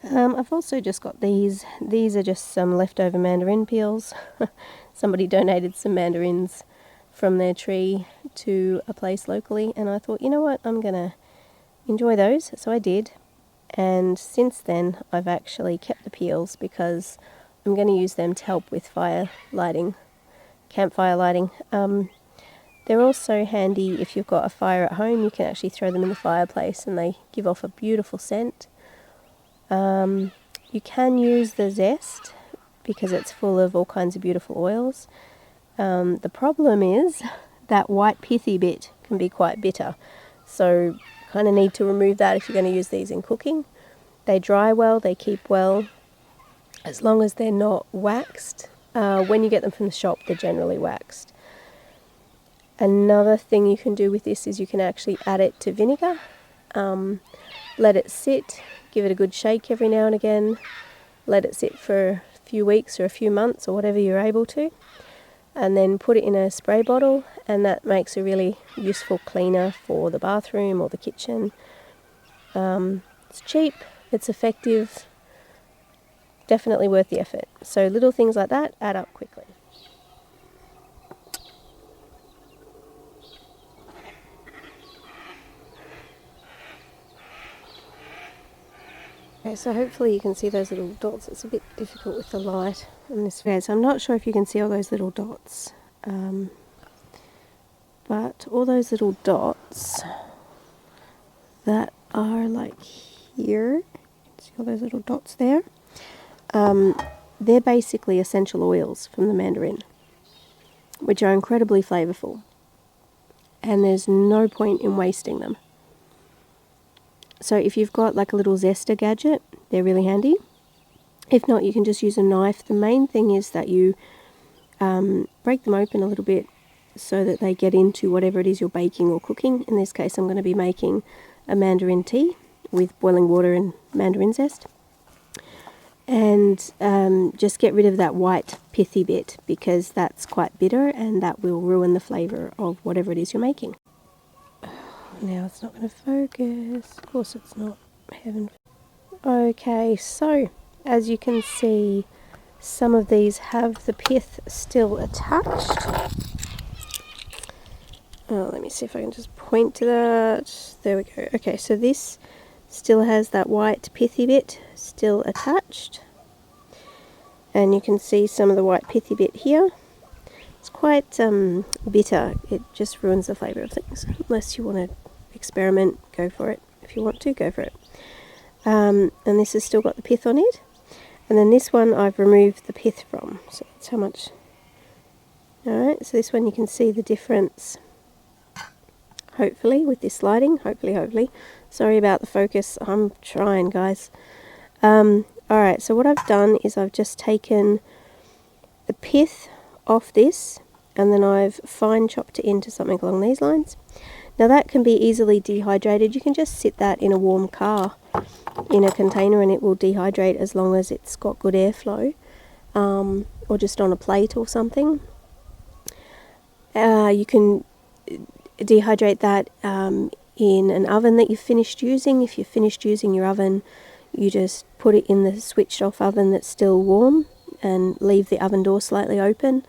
I've also just got these. These are just some leftover mandarin peels. Somebody donated some mandarins from their tree to a place locally, and I thought, you know what, I'm going to enjoy those. So I did. And since then, I've actually kept the peels because I'm going to use them to help with fire lighting, campfire lighting. They're also handy if you've got a fire at home. You can actually throw them in the fireplace and they give off a beautiful scent. You can use the zest because it's full of all kinds of beautiful oils. The problem is that white pithy bit can be quite bitter, so kind of need to remove that if you're going to use these in cooking. They dry well, they keep well, as long as they're not waxed. When you get them from the shop, they're generally waxed. Another thing you can do with this is you can actually add it to vinegar, let it sit, give it a good shake every now and again, let it sit for a few weeks or a few months or whatever you're able to, and then put it in a spray bottle, and that makes a really useful cleaner for the bathroom or the kitchen. It's cheap, it's effective, definitely worth the effort. So little things like that add up quickly. Okay, so hopefully you can see those little dots. It's a bit difficult with the light in this video, so I'm not sure if you can see all those little dots. But all those little dots that are like here, see all those little dots there? They're basically essential oils from the mandarin, which are incredibly flavourful, and there's no point in wasting them. So if you've got like a little zester gadget, they're really handy. If not, you can just use a knife. The main thing is that you break them open a little bit so that they get into whatever it is you're baking or cooking. In this case, I'm going to be making a mandarin tea with boiling water and mandarin zest. And just get rid of that white pithy bit because that's quite bitter and that will ruin the flavour of whatever it is you're making. Now it's not going to focus. Of course it's not. Heaven. Okay, so as you can see, some of these have the pith still attached. Let me see if I can just point to that. There we go. Okay, so this still has that white pithy bit still attached. And you can see some of the white pithy bit here. It's quite bitter. It just ruins the flavour of things. Unless you want to experiment, go for it. If you want to, go for it. And this has still got the pith on it. And then this one I've removed the pith from. So that's how much. Alright, so this one you can see the difference. Hopefully, with this lighting. Hopefully. Sorry about the focus. I'm trying, guys. Alright, so what I've done is I've just taken the pith off this, and then I've fine chopped it into something along these lines. Now that can be easily dehydrated. You can just sit that in a warm car in a container and it will dehydrate as long as it's got good airflow, or just on a plate or something. You can dehydrate that in an oven that you've finished using. If you've finished using your oven, you just put it in the switched off oven that's still warm and leave the oven door slightly open,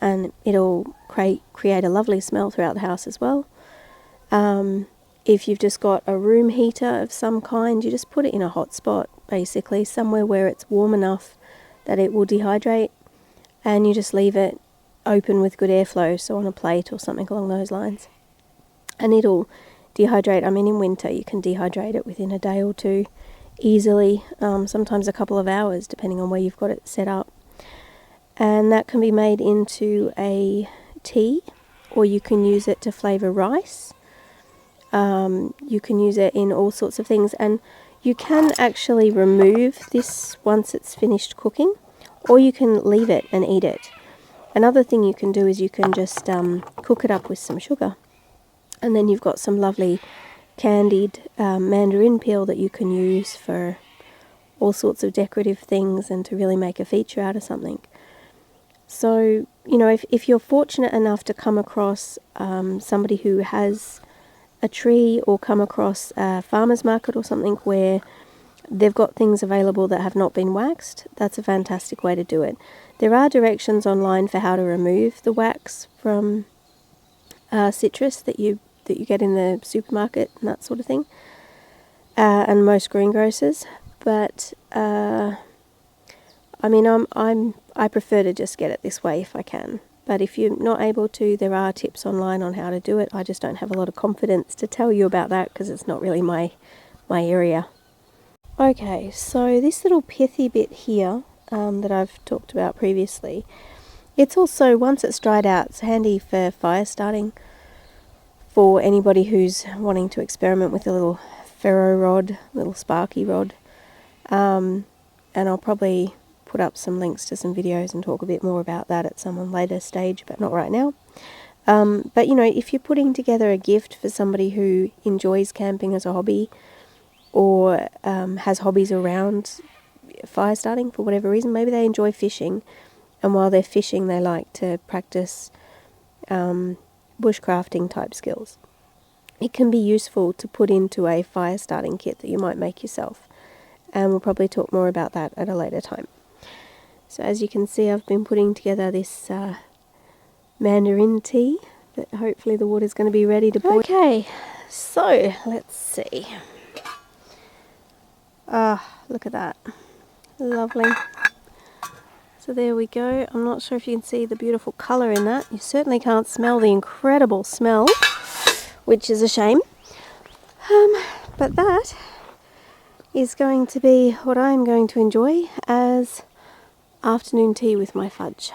and it'll create a lovely smell throughout the house as well. If you've just got a room heater of some kind, you just put it in a hot spot, basically, somewhere where it's warm enough that it will dehydrate, and you just leave it open with good airflow, so on a plate or something along those lines. And it'll dehydrate. I mean, in winter you can dehydrate it within a day or two easily, sometimes a couple of hours depending on where you've got it set up. And that can be made into a tea, or you can use it to flavour rice. You can use it in all sorts of things, and you can actually remove this once it's finished cooking, or you can leave it and eat it. Another thing you can do is you can just cook it up with some sugar, and then you've got some lovely candied mandarin peel that you can use for all sorts of decorative things and to really make a feature out of something. So, you know, if you're fortunate enough to come across somebody who has a tree, or come across a farmer's market or something where they've got things available that have not been waxed, that's a fantastic way to do it. There are directions online for how to remove the wax from citrus that you get in the supermarket and that sort of thing, and most greengrocers. But I mean, I prefer to just get it this way if I can. But if you're not able to, there are tips online on how to do it. I just don't have a lot of confidence to tell you about that because it's not really my area. Okay, so this little pithy bit here that I've talked about previously, it's also, once it's dried out, it's handy for fire starting for anybody who's wanting to experiment with a little ferro rod, little sparky rod. And I'll probably put up some links to some videos and talk a bit more about that at some later stage, but not right now. But you know, if you're putting together a gift for somebody who enjoys camping as a hobby, or has hobbies around fire starting for whatever reason, maybe they enjoy fishing, and while they're fishing they like to practice bushcrafting type skills. It can be useful to put into a fire starting kit that you might make yourself, and we'll probably talk more about that at a later time. So as you can see, I've been putting together this mandarin tea that hopefully the water's going to be ready to boil. Okay, so let's see. Look at that. Lovely. So there we go. I'm not sure if you can see the beautiful colour in that. You certainly can't smell the incredible smell, which is a shame. But that is going to be what I'm going to enjoy as afternoon tea with my fudge.